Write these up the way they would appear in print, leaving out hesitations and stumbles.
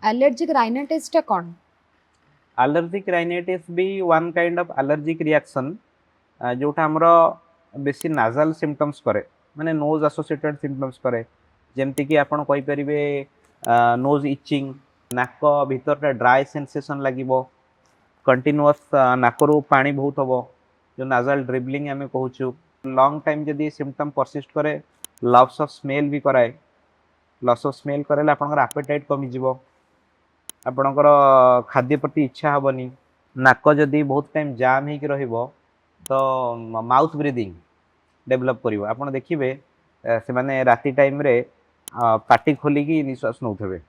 Allergic rhinitis टा कौन? Allergic rhinitis भी one kind of allergic reaction जोटा हमर बेसी नाजल सिम्पटम्स करे माने नोज एसोसिएटेड सिम्पटम्स करे जेमति कि आपण कहि परिबे नोज इचिंग नाक भीतर ड्राई सेंसेशन लागिबो कंटिन्यूअस नाकरू पानी बहुत हबो जो नाजल ड्रिबलिंग आमे कहूछु लॉन्ग टाइम जदी सिम्पटम परसिस्ट करे लॉस ऑफ स्मेल भी कराए लॉस ऑफ स्मेल करेला आपनकर एपेटाइट कमी जिवो आपनकर खाद्य प्रति इच्छा हबनी नाक जदी बहुत टाइम जाम हे कि रहिबो तो माउथ ब्रीदिंग डेवलप करिवो आपण देखिबे से माने राती टाइम रे पाटी खोली की निश्वास नउथबे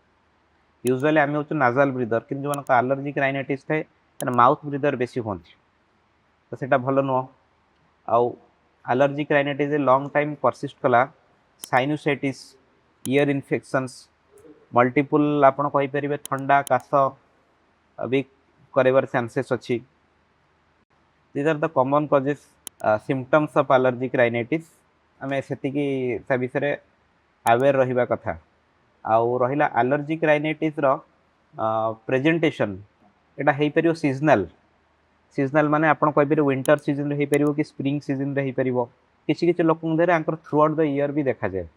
यूजुअली आमे होछु नाजल ब्रीदर किन जो मन एलर्जिक राइनाइटिस थाए माउथ ब्रीदर बेसी होंती तो सेटा भलो नुह आउ allergic rhinitis long time persist कला साइनोसाइटिस ईयर इन्फेक्शंस मल्टीपल आपण कहि परिबे ठंडा काश अभी करेबार चांसेस अछि these are the common causes symptoms of allergic rhinitis आमे सेति की सा विषय अवेयर रहिबा कथा आउ रहिला एलर्जिक राइनाइटिस रो प्रेजेंटेशन एटा हेई परियो सीजनल सीजनल माने आपण कहि परिबे विंटर सीजन रे हेई परियो कि स्प्रिंग सीजन रे हेई परियो किछि किछि लोक मुंदे रे Anchor through out the year भी देखा जाय